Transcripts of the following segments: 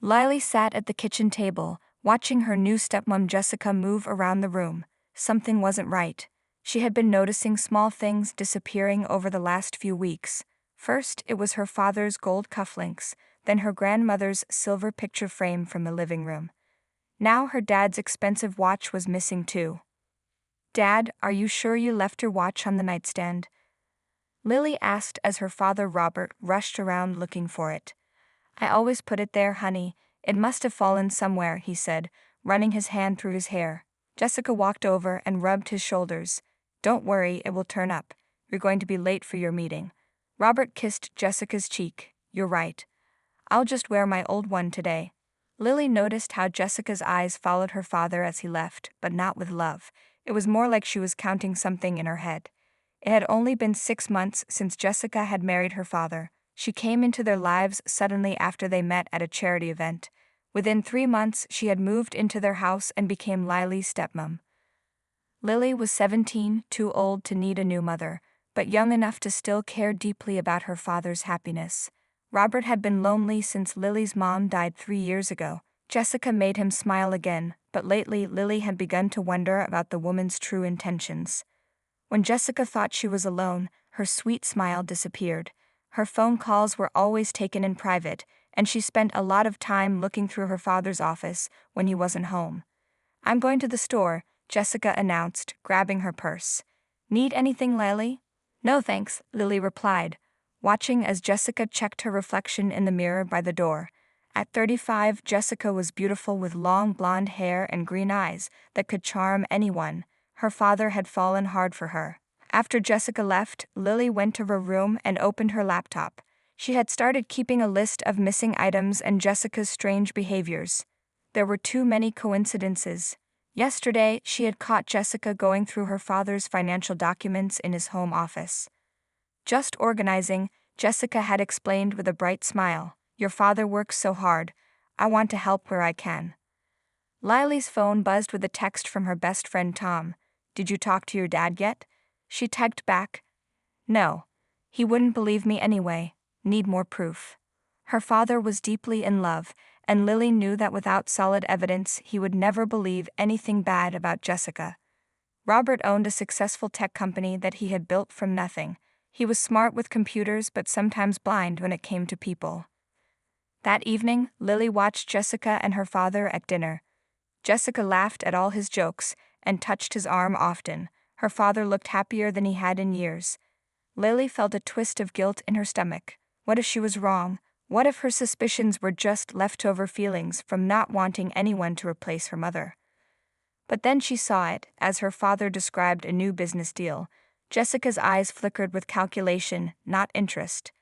Lily sat at the kitchen table, watching her new stepmom Jessica move around the room. Something wasn't right. She had been noticing small things disappearing over the last few weeks. First, it was her father's gold cufflinks, then her grandmother's silver picture frame from the living room. Now her dad's expensive watch was missing too. "Dad, are you sure you left your watch on the nightstand?" Lily asked as her father Robert rushed around looking for it. "I always put it there, honey. It must have fallen somewhere," he said, running his hand through his hair. Jessica walked over and rubbed his shoulders. "Don't worry, it will turn up. You're going to be late for your meeting." Robert kissed Jessica's cheek. "You're right. I'll just wear my old one today." Lily noticed how Jessica's eyes followed her father as he left, but not with love. It was more like she was counting something in her head. It had only been 6 months since Jessica had married her father. She came into their lives suddenly after they met at a charity event. Within 3 months, she had moved into their house and became Lily's stepmom. Lily was 17, too old to need a new mother, but young enough to still care deeply about her father's happiness. Robert had been lonely since Lily's mom died 3 years ago. Jessica made him smile again, but lately Lily had begun to wonder about the woman's true intentions. When Jessica thought she was alone, her sweet smile disappeared. Her phone calls were always taken in private, and she spent a lot of time looking through her father's office when he wasn't home. "I'm going to the store," Jessica announced, grabbing her purse. "Need anything, Lily?" "No thanks," Lily replied, watching as Jessica checked her reflection in the mirror by the door. At 35, Jessica was beautiful with long blonde hair and green eyes that could charm anyone. Her father had fallen hard for her. After Jessica left, Lily went to her room and opened her laptop. She had started keeping a list of missing items and Jessica's strange behaviors. There were too many coincidences. Yesterday, she had caught Jessica going through her father's financial documents in his home office. "Just organizing," Jessica had explained with a bright smile. "Your father works so hard. I want to help where I can." Lily's phone buzzed with a text from her best friend Tom. "Did you talk to your dad yet?" She typed back, "No. He wouldn't believe me anyway. Need more proof." Her father was deeply in love, and Lily knew that without solid evidence he would never believe anything bad about Jessica. Robert owned a successful tech company that he had built from nothing. He was smart with computers but sometimes blind when it came to people. That evening, Lily watched Jessica and her father at dinner. Jessica laughed at all his jokes and touched his arm often. Her father looked happier than he had in years. Lily felt a twist of guilt in her stomach. What if she was wrong? What if her suspicions were just leftover feelings from not wanting anyone to replace her mother? But then she saw it, as her father described a new business deal. Jessica's eyes flickered with calculation, not interest.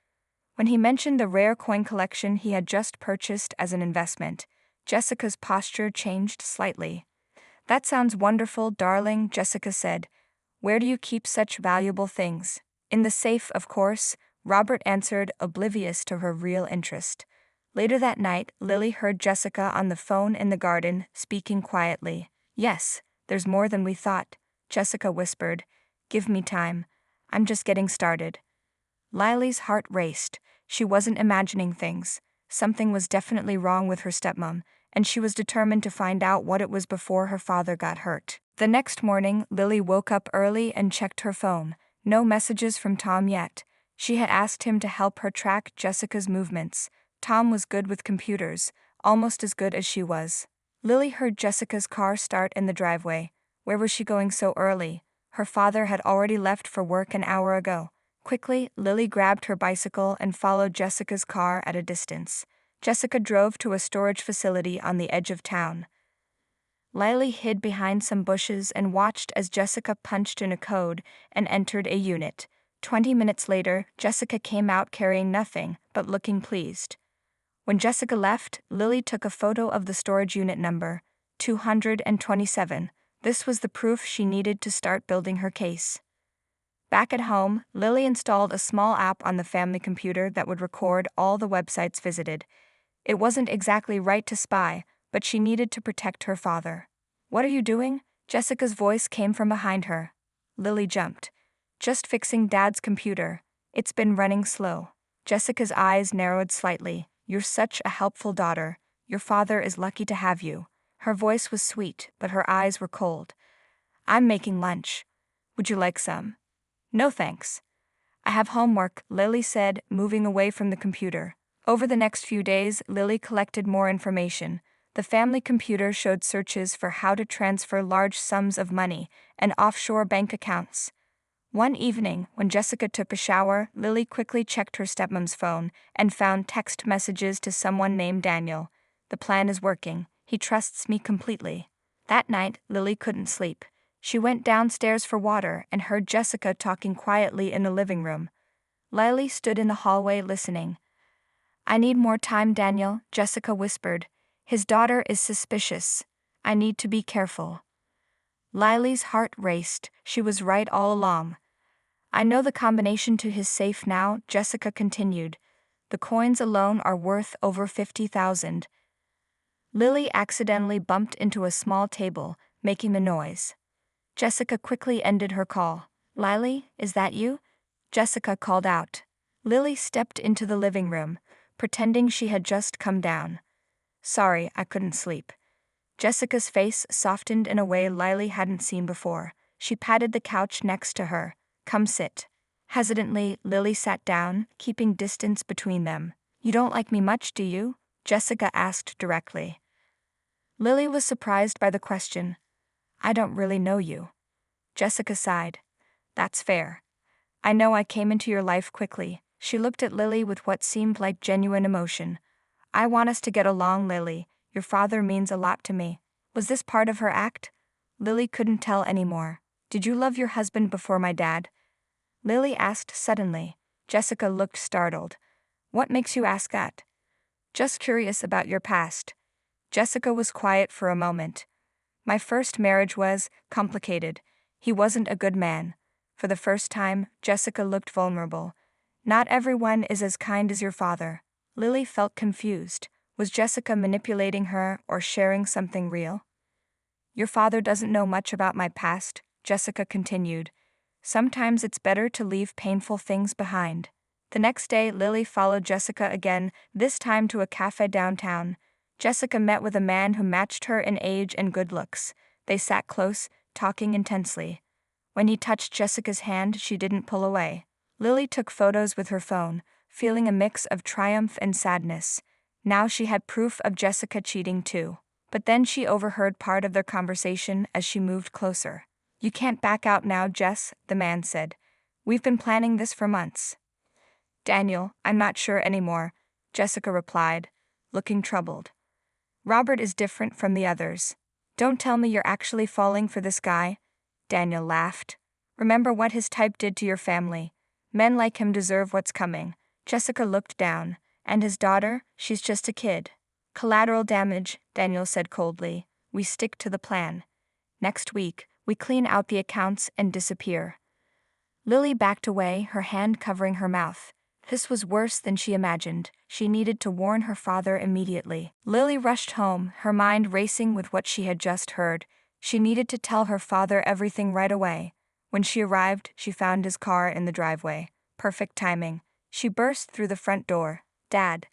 When he mentioned the rare coin collection he had just purchased as an investment, Jessica's posture changed slightly. "That sounds wonderful, darling," Jessica said. "Where do you keep such valuable things?" "In the safe, of course," Robert answered, oblivious to her real interest. Later that night, Lily heard Jessica on the phone in the garden, speaking quietly. "Yes, there's more than we thought," Jessica whispered. "Give me time. I'm just getting started." Lily's heart raced. She wasn't imagining things. Something was definitely wrong with her stepmom, and she was determined to find out what it was before her father got hurt. The next morning, Lily woke up early and checked her phone. No messages from Tom yet. She had asked him to help her track Jessica's movements. Tom was good with computers, almost as good as she was. Lily heard Jessica's car start in the driveway. Where was she going so early? Her father had already left for work an hour ago. Quickly, Lily grabbed her bicycle and followed Jessica's car at a distance. Jessica drove to a storage facility on the edge of town. Lily hid behind some bushes and watched as Jessica punched in a code and entered a unit. 20 minutes later, Jessica came out carrying nothing, but looking pleased. When Jessica left, Lily took a photo of the storage unit number, 227. This was the proof she needed to start building her case. Back at home, Lily installed a small app on the family computer that would record all the websites visited. It wasn't exactly right to spy, but she needed to protect her father. "What are you doing?" Jessica's voice came from behind her. Lily jumped. "Just fixing Dad's computer. It's been running slow." Jessica's eyes narrowed slightly. "You're such a helpful daughter. Your father is lucky to have you." Her voice was sweet, but her eyes were cold. "I'm making lunch. Would you like some?" "No thanks. I have homework," Lily said, moving away from the computer. Over the next few days, Lily collected more information. The family computer showed searches for how to transfer large sums of money and offshore bank accounts. One evening, when Jessica took a shower, Lily quickly checked her stepmom's phone and found text messages to someone named Daniel. "The plan is working. He trusts me completely." That night, Lily couldn't sleep. She went downstairs for water and heard Jessica talking quietly in the living room. Lily stood in the hallway listening. "I need more time, Daniel," Jessica whispered. "His daughter is suspicious. I need to be careful." Lily's heart raced. She was right all along. "I know the combination to his safe now," Jessica continued. "The coins alone are worth over 50,000. Lily accidentally bumped into a small table, making a noise. Jessica quickly ended her call. "Lily, is that you?" Jessica called out. Lily stepped into the living room, pretending she had just come down. "Sorry, I couldn't sleep." Jessica's face softened in a way Lily hadn't seen before. She patted the couch next to her. "Come sit." Hesitantly, Lily sat down, keeping distance between them. "You don't like me much, do you?" Jessica asked directly. Lily was surprised by the question. "I don't really know you." Jessica sighed. "That's fair. I know I came into your life quickly." She looked at Lily with what seemed like genuine emotion. "I want us to get along, Lily. Your father means a lot to me." Was this part of her act? Lily couldn't tell anymore. "Did you love your husband before my dad?" Lily asked suddenly. Jessica looked startled. "What makes you ask that?" "Just curious about your past." Jessica was quiet for a moment. "My first marriage was complicated. He wasn't a good man." For the first time, Jessica looked vulnerable. "Not everyone is as kind as your father." Lily felt confused. Was Jessica manipulating her or sharing something real? "Your father doesn't know much about my past," Jessica continued. "Sometimes it's better to leave painful things behind." The next day, Lily followed Jessica again, this time to a cafe downtown. Jessica met with a man who matched her in age and good looks. They sat close, talking intensely. When he touched Jessica's hand, she didn't pull away. Lily took photos with her phone, feeling a mix of triumph and sadness. Now she had proof of Jessica cheating too. But then she overheard part of their conversation as she moved closer. "You can't back out now, Jess," the man said. "We've been planning this for months." "Daniel, I'm not sure anymore," Jessica replied, looking troubled. "Robert is different from the others." "Don't tell me you're actually falling for this guy." Daniel laughed. "Remember what his type did to your family. Men like him deserve what's coming." Jessica looked down. "And his daughter? She's just a kid." "Collateral damage," Daniel said coldly. "We stick to the plan. Next week, we clean out the accounts and disappear." Lily backed away, her hand covering her mouth. This was worse than she imagined. She needed to warn her father immediately. Lily rushed home, her mind racing with what she had just heard. She needed to tell her father everything right away. When she arrived, she found his car in the driveway. Perfect timing. She burst through the front door. "Dad,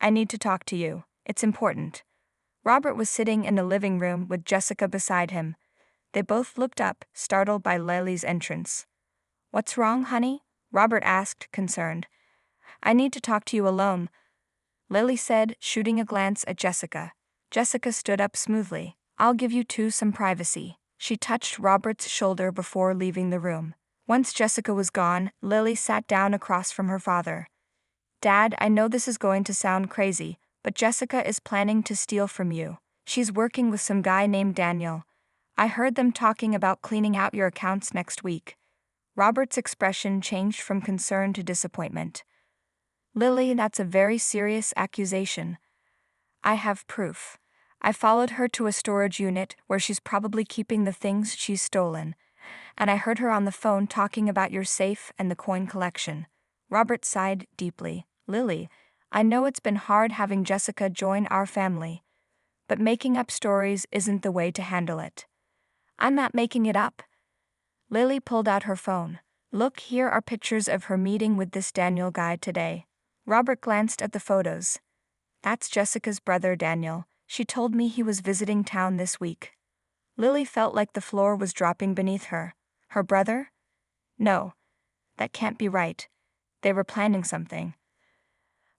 I need to talk to you. It's important." Robert was sitting in the living room with Jessica beside him. They both looked up, startled by Lily's entrance. "What's wrong, honey?" Robert asked, concerned. "I need to talk to you alone," Lily said, shooting a glance at Jessica. Jessica stood up smoothly. "I'll give you two some privacy." She touched Robert's shoulder before leaving the room. Once Jessica was gone, Lily sat down across from her father. "Dad, I know this is going to sound crazy, but Jessica is planning to steal from you. She's working with some guy named Daniel. I heard them talking about cleaning out your accounts next week." Robert's expression changed from concern to disappointment. "Lily, that's a very serious accusation." "I have proof. I followed her to a storage unit where she's probably keeping the things she's stolen, and I heard her on the phone talking about your safe and the coin collection." Robert sighed deeply. "Lily, I know it's been hard having Jessica join our family, but making up stories isn't the way to handle it." "I'm not making it up." Lily pulled out her phone. "Look, here are pictures of her meeting with this Daniel guy today." Robert glanced at the photos. That's Jessica's brother Daniel. She told me he was visiting town this week. Lily felt like the floor was dropping beneath her. Her brother? No, that can't be right. They were planning something.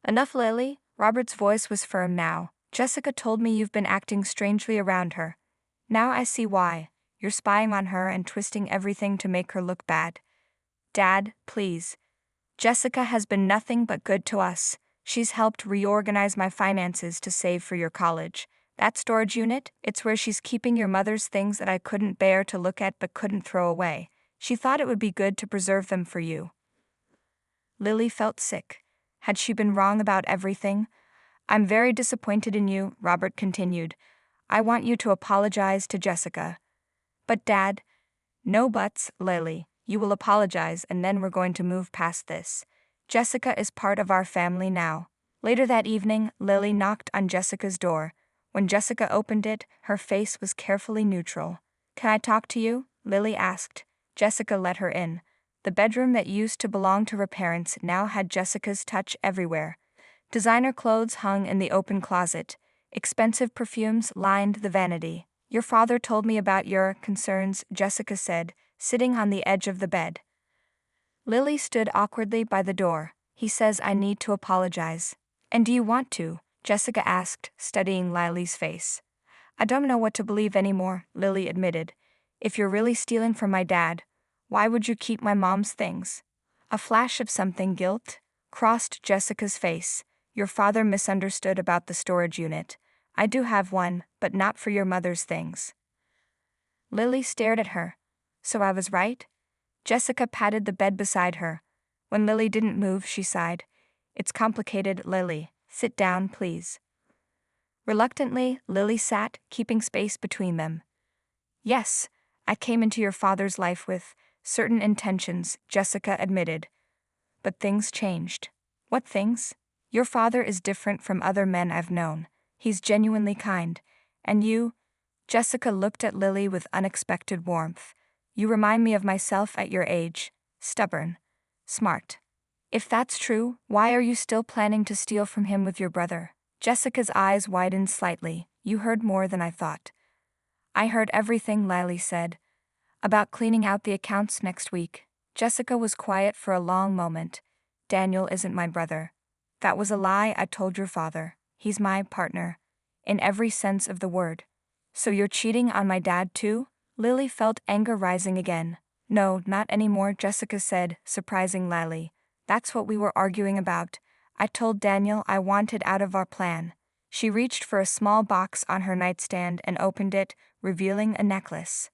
Enough, Lily. Robert's voice was firm now. Jessica told me you've been acting strangely around her. Now I see why. You're spying on her and twisting everything to make her look bad. Dad, please. Jessica has been nothing but good to us. She's helped reorganize my finances to save for your college. That storage unit, it's where she's keeping your mother's things that I couldn't bear to look at but couldn't throw away. She thought it would be good to preserve them for you. Lily felt sick. Had she been wrong about everything? I'm very disappointed in you, Robert continued. I want you to apologize to Jessica. But Dad, no buts, Lily. You will apologize and then we're going to move past this. Jessica is part of our family now. Later that evening, Lily knocked on Jessica's door. When Jessica opened it, her face was carefully neutral. Can I talk to you? Lily asked. Jessica let her in. The bedroom that used to belong to her parents now had Jessica's touch everywhere. Designer clothes hung in the open closet. Expensive perfumes lined the vanity. Your father told me about your concerns, Jessica said, sitting on the edge of the bed. Lily stood awkwardly by the door. He says I need to apologize. And do you want to? Jessica asked, studying Lily's face. I don't know what to believe anymore, Lily admitted. If you're really stealing from my dad, why would you keep my mom's things? A flash of something guilt crossed Jessica's face. Your father misunderstood about the storage unit. I do have one, but not for your mother's things. Lily stared at her. So I was right? Jessica patted the bed beside her. When Lily didn't move, she sighed. It's complicated, Lily. Sit down, please. Reluctantly, Lily sat, keeping space between them. Yes, I came into your father's life with certain intentions, Jessica admitted. But things changed. What things? Your father is different from other men I've known. He's genuinely kind. And you? Jessica looked at Lily with unexpected warmth. You remind me of myself at your age. Stubborn. Smart. If that's true, why are you still planning to steal from him with your brother? Jessica's eyes widened slightly. You heard more than I thought. I heard everything, Lily said. About cleaning out the accounts next week. Jessica was quiet for a long moment. Daniel isn't my brother. That was a lie I told your father. He's my partner. In every sense of the word. So you're cheating on my dad too? Lily felt anger rising again. No, not anymore, Jessica said, surprising Lily. That's what we were arguing about. I told Daniel I wanted out of our plan. She reached for a small box on her nightstand and opened it, revealing a necklace.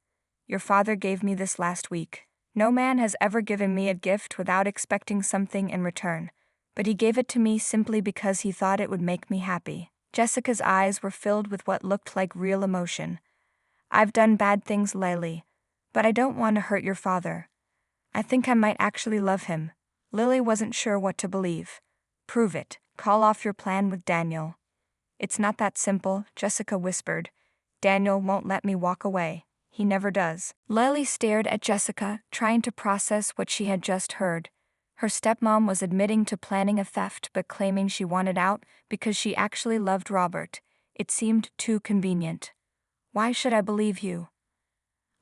Your father gave me this last week. No man has ever given me a gift without expecting something in return. But he gave it to me simply because he thought it would make me happy. Jessica's eyes were filled with what looked like real emotion. I've done bad things, Lily. But I don't want to hurt your father. I think I might actually love him. Lily wasn't sure what to believe. Prove it. Call off your plan with Daniel. It's not that simple, Jessica whispered. Daniel won't let me walk away. He never does. Lily stared at Jessica, trying to process what she had just heard. Her stepmom was admitting to planning a theft but claiming she wanted out because she actually loved Robert. It seemed too convenient. Why should I believe you?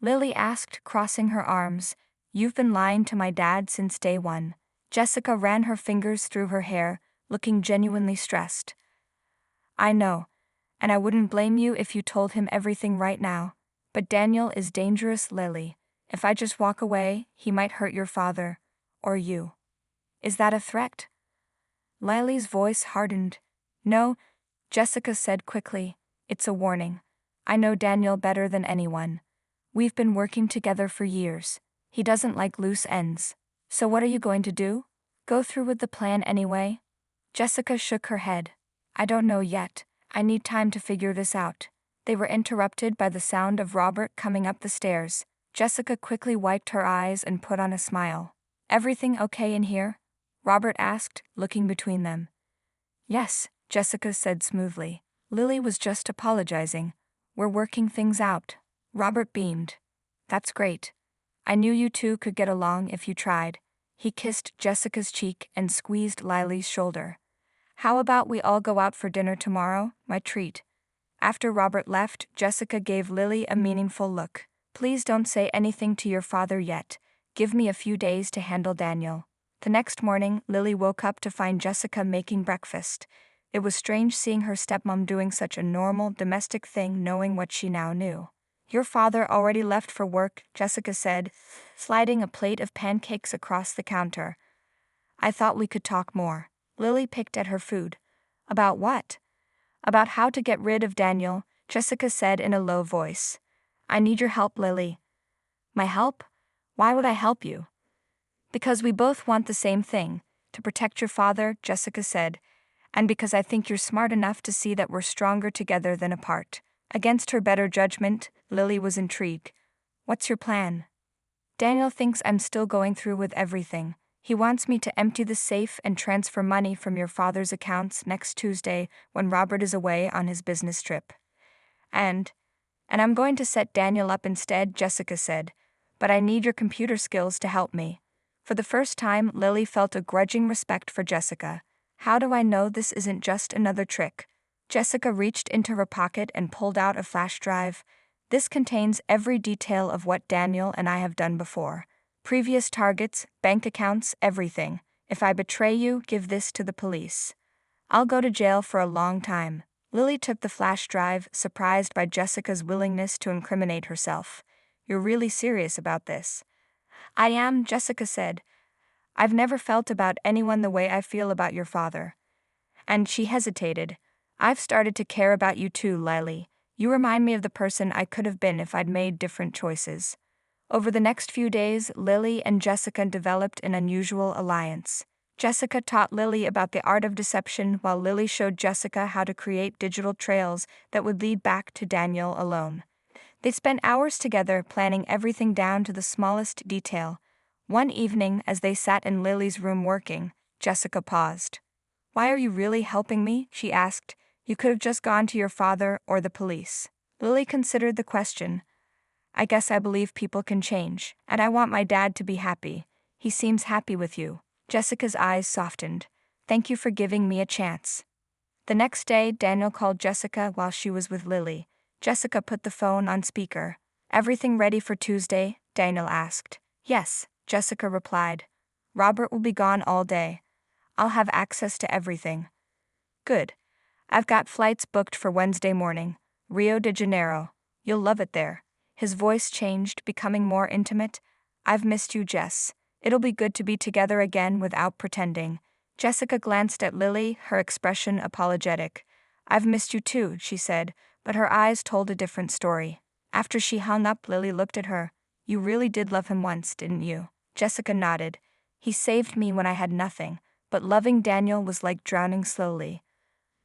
Lily asked, crossing her arms. You've been lying to my dad since day one. Jessica ran her fingers through her hair, looking genuinely stressed. I know, and I wouldn't blame you if you told him everything right now. But Daniel is dangerous, Lily. If I just walk away, he might hurt your father. Or you. Is that a threat? Lily's voice hardened. No, Jessica said quickly. It's a warning. I know Daniel better than anyone. We've been working together for years. He doesn't like loose ends. So what are you going to do? Go through with the plan anyway? Jessica shook her head. I don't know yet. I need time to figure this out. They were interrupted by the sound of Robert coming up the stairs. Jessica quickly wiped her eyes and put on a smile. Everything okay in here? Robert asked, looking between them. Yes, Jessica said smoothly. Lily was just apologizing. We're working things out. Robert beamed. That's great. I knew you two could get along if you tried. He kissed Jessica's cheek and squeezed Lily's shoulder. How about we all go out for dinner tomorrow? My treat. After Robert left, Jessica gave Lily a meaningful look. Please don't say anything to your father yet. Give me a few days to handle Daniel. The next morning, Lily woke up to find Jessica making breakfast. It was strange seeing her stepmom doing such a normal, domestic thing knowing what she now knew. Your father already left for work, Jessica said, sliding a plate of pancakes across the counter. I thought we could talk more. Lily picked at her food. About what? About how to get rid of Daniel, Jessica said in a low voice. I need your help, Lily. My help? Why would I help you? Because we both want the same thing, to protect your father, Jessica said, and because I think you're smart enough to see that we're stronger together than apart. Against her better judgment, Lily was intrigued. What's your plan? Daniel thinks I'm still going through with everything. He wants me to empty the safe and transfer money from your father's accounts next Tuesday when Robert is away on his business trip. And I'm going to set Daniel up instead, Jessica said. But I need your computer skills to help me. For the first time, Lily felt a grudging respect for Jessica. How do I know this isn't just another trick? Jessica reached into her pocket and pulled out a flash drive. This contains every detail of what Daniel and I have done before. Previous targets, bank accounts, everything. If I betray you, give this to the police. I'll go to jail for a long time. Lily took the flash drive, surprised by Jessica's willingness to incriminate herself. You're really serious about this? I am, Jessica said. I've never felt about anyone the way I feel about your father. And she hesitated. I've started to care about you too, Lily. You remind me of the person I could have been if I'd made different choices. Over the next few days, Lily and Jessica developed an unusual alliance. Jessica taught Lily about the art of deception while Lily showed Jessica how to create digital trails that would lead back to Daniel alone. They spent hours together planning everything down to the smallest detail. One evening, as they sat in Lily's room working, Jessica paused. Why are you really helping me? She asked. You could have just gone to your father or the police. Lily considered the question. I guess I believe people can change, and I want my dad to be happy. He seems happy with you. Jessica's eyes softened. Thank you for giving me a chance. The next day, Daniel called Jessica while she was with Lily. Jessica put the phone on speaker. Everything ready for Tuesday? Daniel asked. Yes, Jessica replied. Robert will be gone all day. I'll have access to everything. Good. I've got flights booked for Wednesday morning. Rio de Janeiro. You'll love it there. His voice changed, becoming more intimate. I've missed you, Jess. It'll be good to be together again without pretending. Jessica glanced at Lily, her expression apologetic. I've missed you too, she said, but her eyes told a different story. After she hung up, Lily looked at her. You really did love him once, didn't you? Jessica nodded. He saved me when I had nothing, but loving Daniel was like drowning slowly.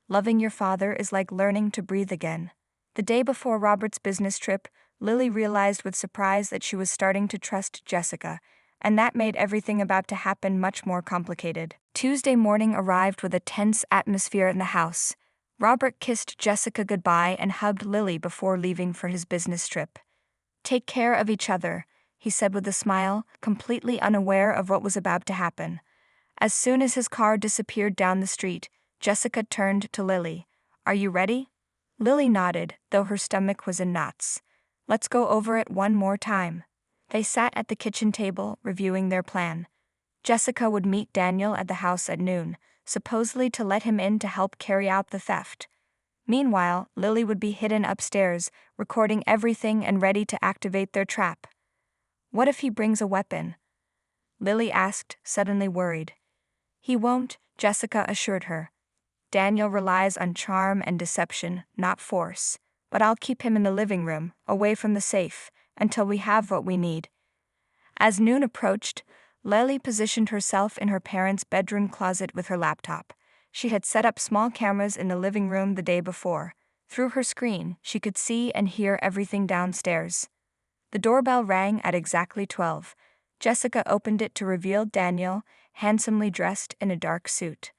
Loving your father is like learning to breathe again. The day before Robert's business trip, Lily realized with surprise that she was starting to trust Jessica, and that made everything about to happen much more complicated. Tuesday morning arrived with a tense atmosphere in the house. Robert kissed Jessica goodbye and hugged Lily before leaving for his business trip. Take care of each other, he said with a smile, completely unaware of what was about to happen. As soon as his car disappeared down the street, Jessica turned to Lily. Are you ready? Lily nodded, though her stomach was in knots. Let's go over it one more time. They sat at the kitchen table, reviewing their plan. Jessica would meet Daniel at the house at noon, supposedly to let him in to help carry out the theft. Meanwhile, Lily would be hidden upstairs, recording everything and ready to activate their trap. What if he brings a weapon? Lily asked, suddenly worried. He won't, Jessica assured her. Daniel relies on charm and deception, not force. But I'll keep him in the living room, away from the safe, until we have what we need. As noon approached, Lily positioned herself in her parents' bedroom closet with her laptop. She had set up small cameras in the living room the day before. Through her screen, she could see and hear everything downstairs. The doorbell rang at exactly 12. Jessica opened it to reveal Daniel, handsomely dressed in a dark suit.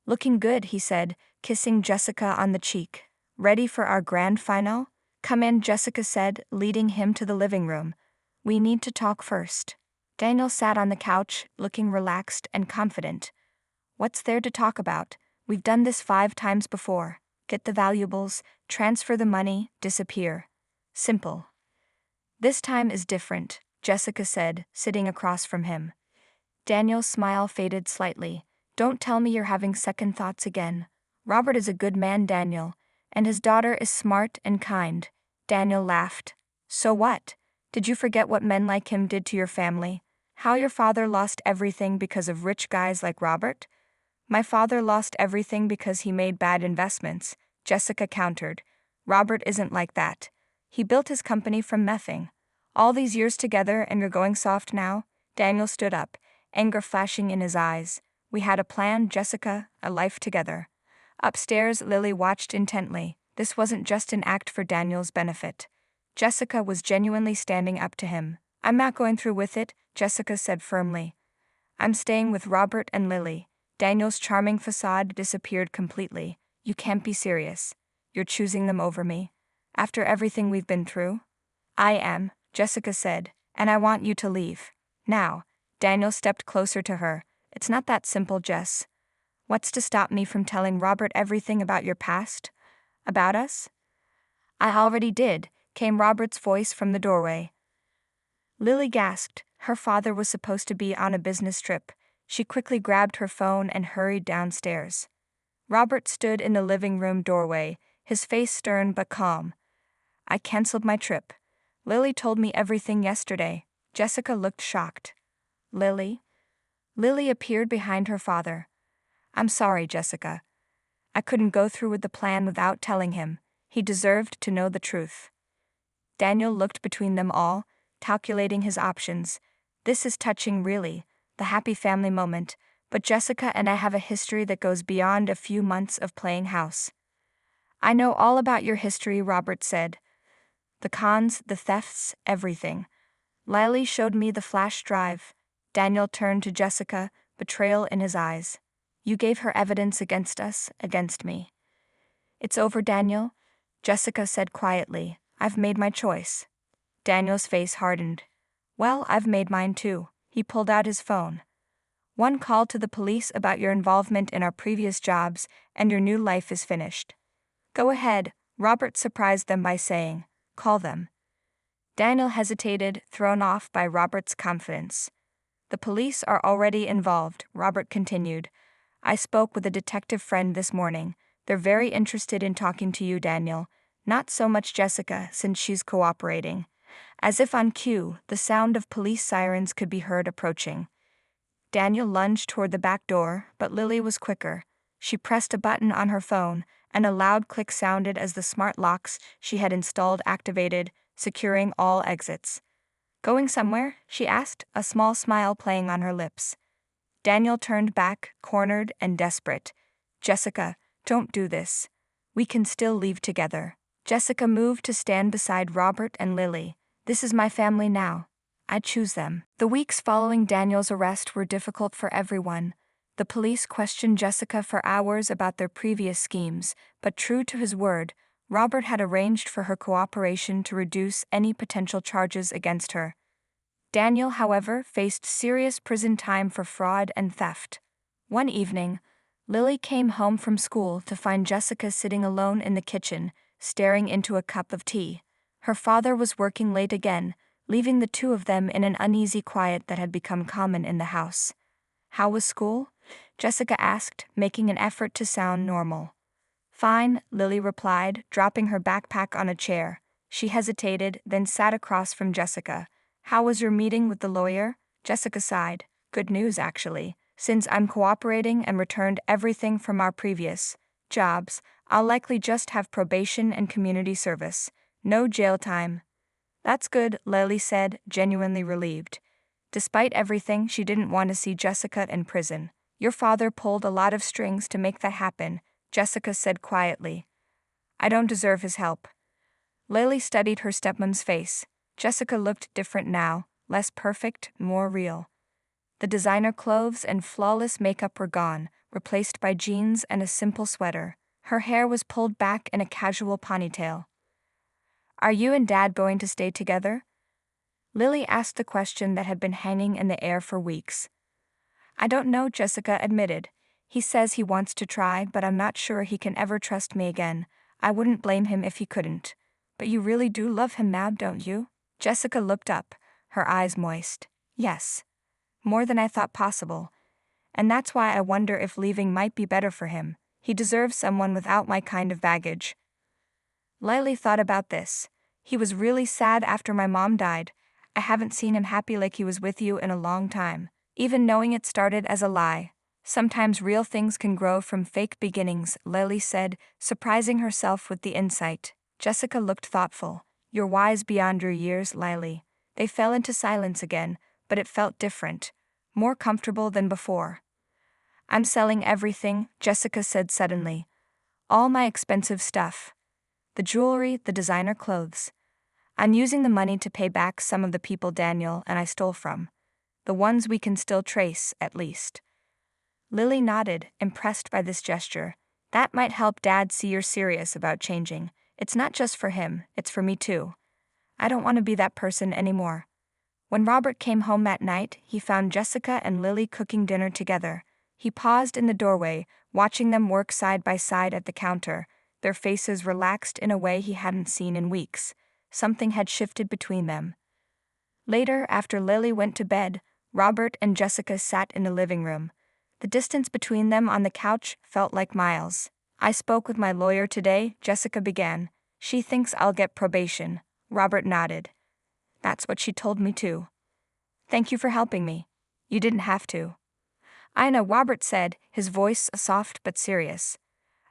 Looking good, he said, kissing Jessica on the cheek. Ready for our grand final? Come in, Jessica said, leading him to the living room. We need to talk first. Daniel sat on the couch, looking relaxed and confident. What's there to talk about? We've done this 5 times before. Get the valuables, transfer the money, disappear. Simple. This time is different, Jessica said, sitting across from him. Daniel's smile faded slightly. Don't tell me you're having second thoughts again. Robert is a good man, Daniel, and his daughter is smart and kind. Daniel laughed. So what? Did you forget what men like him did to your family? How your father lost everything because of rich guys like Robert? My father lost everything because he made bad investments, Jessica countered. Robert isn't like that. He built his company from nothing. All these years together and you're going soft now? Daniel stood up, anger flashing in his eyes. We had a plan, Jessica, a life together. Upstairs, Lily watched intently. This wasn't just an act for Daniel's benefit. Jessica was genuinely standing up to him. I'm not going through with it, Jessica said firmly. I'm staying with Robert and Lily. Daniel's charming facade disappeared completely. You can't be serious. You're choosing them over me. After everything we've been through? I am, Jessica said, and I want you to leave. Now. Daniel stepped closer to her. It's not that simple, Jess. What's to stop me from telling Robert everything about your past? About us? I already did, came Robert's voice from the doorway. Lily gasped. Her father was supposed to be on a business trip. She quickly grabbed her phone and hurried downstairs. Robert stood in the living room doorway, his face stern but calm. I canceled my trip. Lily told me everything yesterday. Jessica looked shocked. Lily? Lily appeared behind her father. I'm sorry, Jessica. I couldn't go through with the plan without telling him. He deserved to know the truth. Daniel looked between them all, calculating his options. This is touching, really, the happy family moment, but Jessica and I have a history that goes beyond a few months of playing house. I know all about your history, Robert said. The cons, the thefts, everything. Lily showed me the flash drive. Daniel turned to Jessica, betrayal in his eyes. You gave her evidence against us, against me. It's over, Daniel, Jessica said quietly. I've made my choice. Daniel's face hardened. Well, I've made mine too. He pulled out his phone. One call to the police about your involvement in our previous jobs, and your new life is finished. Go ahead, Robert surprised them by saying, call them. Daniel hesitated, thrown off by Robert's confidence. The police are already involved, Robert continued. I spoke with a detective friend this morning. They're very interested in talking to you, Daniel. Not so much Jessica, since she's cooperating. As if on cue, the sound of police sirens could be heard approaching. Daniel lunged toward the back door, but Lily was quicker. She pressed a button on her phone, and a loud click sounded as the smart locks she had installed activated, securing all exits. Going somewhere? She asked, a small smile playing on her lips. Daniel turned back, cornered and desperate. Jessica, don't do this. We can still leave together. Jessica moved to stand beside Robert and Lily. This is my family now. I choose them. The weeks following Daniel's arrest were difficult for everyone. The police questioned Jessica for hours about their previous schemes, but true to his word, Robert had arranged for her cooperation to reduce any potential charges against her. Daniel, however, faced serious prison time for fraud and theft. One evening, Lily came home from school to find Jessica sitting alone in the kitchen, staring into a cup of tea. Her father was working late again, leaving the two of them in an uneasy quiet that had become common in the house. How was school? Jessica asked, making an effort to sound normal. Fine, Lily replied, dropping her backpack on a chair. She hesitated, then sat across from Jessica. How was your meeting with the lawyer? Jessica sighed. Good news, actually. Since I'm cooperating and returned everything from our previous jobs, I'll likely just have probation and community service. No jail time. That's good, Lily said, genuinely relieved. Despite everything, she didn't want to see Jessica in prison. Your father pulled a lot of strings to make that happen, Jessica said quietly. I don't deserve his help. Lily studied her stepmom's face. Jessica looked different now, less perfect, more real. The designer clothes and flawless makeup were gone, replaced by jeans and a simple sweater. Her hair was pulled back in a casual ponytail. Are you and Dad going to stay together? Lily asked the question that had been hanging in the air for weeks. I don't know, Jessica admitted. He says he wants to try, but I'm not sure he can ever trust me again. I wouldn't blame him if he couldn't. But you really do love him, Mab, don't you? Jessica looked up, her eyes moist. Yes. More than I thought possible. And that's why I wonder if leaving might be better for him. He deserves someone without my kind of baggage. Lily thought about this. He was really sad after my mom died. I haven't seen him happy like he was with you in a long time. Even knowing it started as a lie. Sometimes real things can grow from fake beginnings, Lily said, surprising herself with the insight. Jessica looked thoughtful. You're wise beyond your years, Lily. They fell into silence again, but it felt different. More comfortable than before. I'm selling everything, Jessica said suddenly. All my expensive stuff. The jewelry, the designer clothes. I'm using the money to pay back some of the people Daniel and I stole from. The ones we can still trace, at least. Lily nodded, impressed by this gesture. That might help Dad see you're serious about changing. It's not just for him, it's for me too. I don't want to be that person anymore. When Robert came home that night, he found Jessica and Lily cooking dinner together. He paused in the doorway, watching them work side by side at the counter, their faces relaxed in a way he hadn't seen in weeks. Something had shifted between them. Later, after Lily went to bed, Robert and Jessica sat in the living room. The distance between them on the couch felt like miles. I spoke with my lawyer today, Jessica began. She thinks I'll get probation. Robert nodded. That's what she told me too. Thank you for helping me. You didn't have to. I know, Robert said, his voice soft but serious.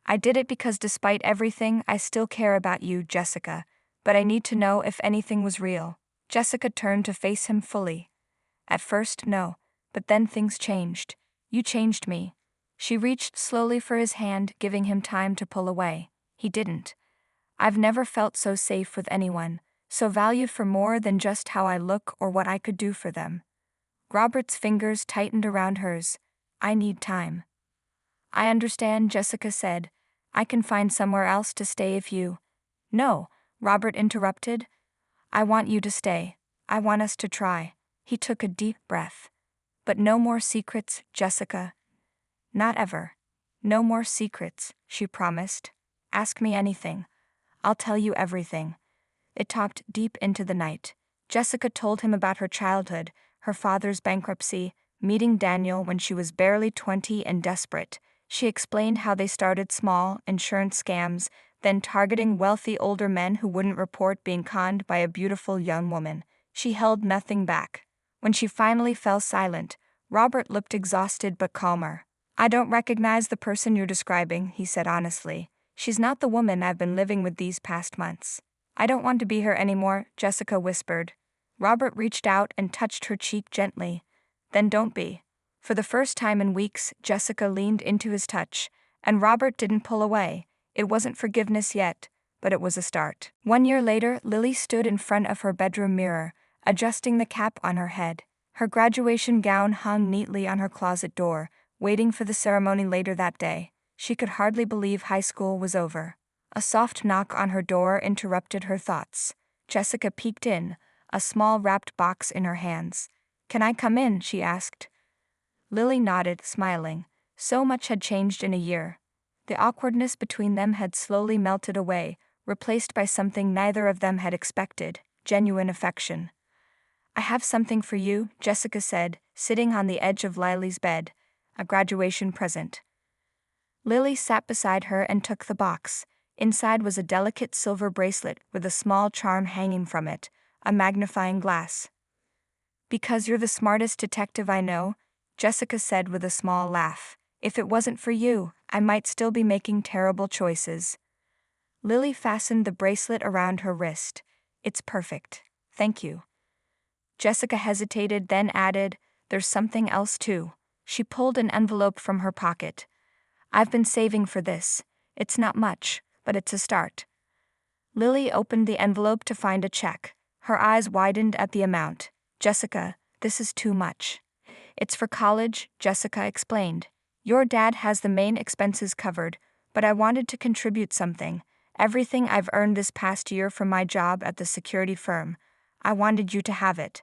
I did it because despite everything, I still care about you, Jessica. But I need to know if anything was real. Jessica turned to face him fully. At first, no. But then things changed. You changed me. She reached slowly for his hand, giving him time to pull away. He didn't. I've never felt so safe with anyone, so valued for more than just how I look or what I could do for them. Robert's fingers tightened around hers. I need time. I understand, Jessica said. I can find somewhere else to stay if you... No, Robert interrupted. I want you to stay. I want us to try. He took a deep breath. But no more secrets, Jessica. Not ever. No more secrets, she promised. Ask me anything. I'll tell you everything. It talked deep into the night. Jessica told him about her childhood, her father's bankruptcy, meeting Daniel when she was barely 20 and desperate. She explained how they started small, insurance scams, then targeting wealthy older men who wouldn't report being conned by a beautiful young woman. She held nothing back. When she finally fell silent, Robert looked exhausted but calmer. I don't recognize the person you're describing, he said honestly. She's not the woman I've been living with these past months. I don't want to be her anymore, Jessica whispered. Robert reached out and touched her cheek gently. Then don't be. For the first time in weeks, Jessica leaned into his touch, and Robert didn't pull away. It wasn't forgiveness yet, but it was a start. 1 year later, Lily stood in front of her bedroom mirror, adjusting the cap on her head. Her graduation gown hung neatly on her closet door, waiting for the ceremony later that day. She could hardly believe high school was over. A soft knock on her door interrupted her thoughts. Jessica peeked in, a small wrapped box in her hands. Can I come in? She asked. Lily nodded, smiling. So much had changed in a year. The awkwardness between them had slowly melted away, replaced by something neither of them had expected, genuine affection. I have something for you, Jessica said, sitting on the edge of Lily's bed, a graduation present. Lily sat beside her and took the box. Inside was a delicate silver bracelet with a small charm hanging from it, a magnifying glass. Because you're the smartest detective I know, Jessica said with a small laugh. If it wasn't for you, I might still be making terrible choices. Lily fastened the bracelet around her wrist. It's perfect. Thank you. Jessica hesitated, then added, there's something else too. She pulled an envelope from her pocket. I've been saving for this. It's not much, but it's a start. Lily opened the envelope to find a check. Her eyes widened at the amount. Jessica, this is too much. It's for college, Jessica explained. Your dad has the main expenses covered, but I wanted to contribute something. Everything I've earned this past year from my job at the security firm. I wanted you to have it.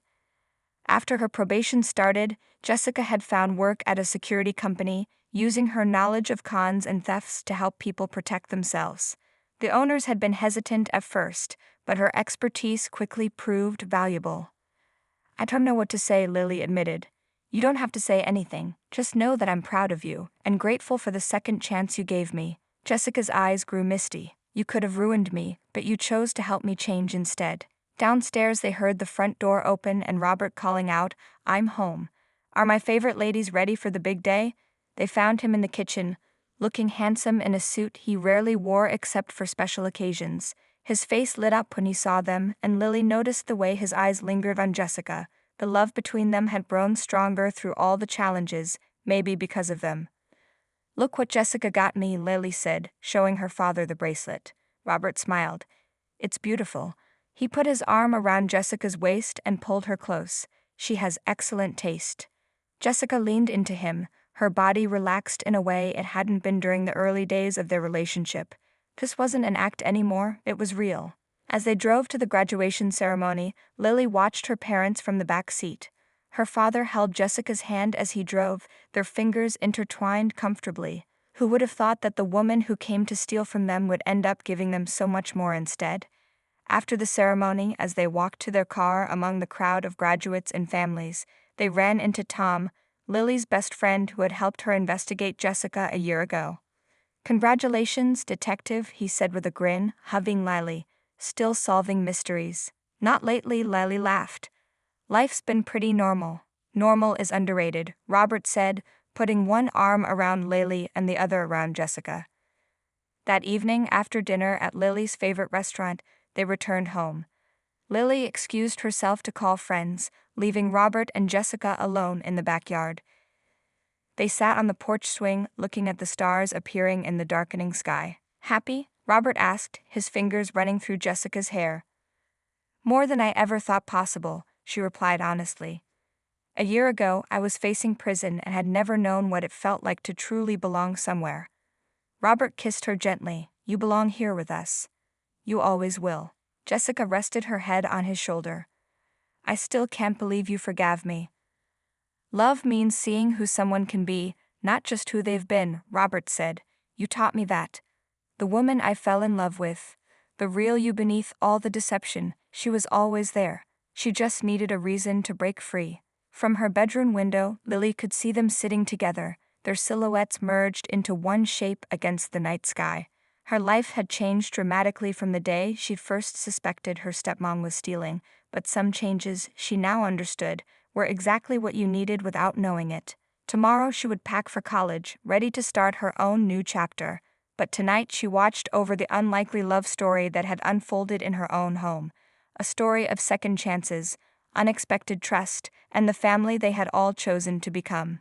After her probation started, Jessica had found work at a security company, using her knowledge of cons and thefts to help people protect themselves. The owners had been hesitant at first, but her expertise quickly proved valuable. "I don't know what to say," Lily admitted. "You don't have to say anything, just know that I'm proud of you and grateful for the second chance you gave me." Jessica's eyes grew misty. "You could have ruined me, but you chose to help me change instead." Downstairs they heard the front door open and Robert calling out, "I'm home. Are my favorite ladies ready for the big day?" They found him in the kitchen, looking handsome in a suit he rarely wore except for special occasions. His face lit up when he saw them, and Lily noticed the way his eyes lingered on Jessica. The love between them had grown stronger through all the challenges, maybe because of them. "Look what Jessica got me," Lily said, showing her father the bracelet. Robert smiled. "It's beautiful." He put his arm around Jessica's waist and pulled her close. "She has excellent taste." Jessica leaned into him, her body relaxed in a way it hadn't been during the early days of their relationship. This wasn't an act anymore, it was real. As they drove to the graduation ceremony, Lily watched her parents from the back seat. Her father held Jessica's hand as he drove, their fingers intertwined comfortably. Who would have thought that the woman who came to steal from them would end up giving them so much more instead? After the ceremony, as they walked to their car among the crowd of graduates and families, they ran into Tom, Lily's best friend who had helped her investigate Jessica a year ago. "Congratulations, detective," he said with a grin, hugging Lily. "Still solving mysteries." "Not lately," Lily laughed. "Life's been pretty normal." "Normal is underrated," Robert said, putting one arm around Lily and the other around Jessica. That evening, after dinner at Lily's favorite restaurant, they returned home. Lily excused herself to call friends, leaving Robert and Jessica alone in the backyard. They sat on the porch swing, looking at the stars appearing in the darkening sky. "Happy?" Robert asked, his fingers running through Jessica's hair. "More than I ever thought possible," she replied honestly. "A year ago, I was facing prison and had never known what it felt like to truly belong somewhere." Robert kissed her gently. "You belong here with us. You always will." Jessica rested her head on his shoulder. "I still can't believe you forgave me." "Love means seeing who someone can be, not just who they've been," Robert said. "You taught me that. The woman I fell in love with, the real you beneath all the deception, she was always there. She just needed a reason to break free." From her bedroom window, Lily could see them sitting together, their silhouettes merged into one shape against the night sky. Her life had changed dramatically from the day she'd first suspected her stepmom was stealing, but some changes, she now understood, were exactly what you needed without knowing it. Tomorrow she would pack for college, ready to start her own new chapter. But tonight she watched over the unlikely love story that had unfolded in her own home. A story of second chances, unexpected trust, and the family they had all chosen to become.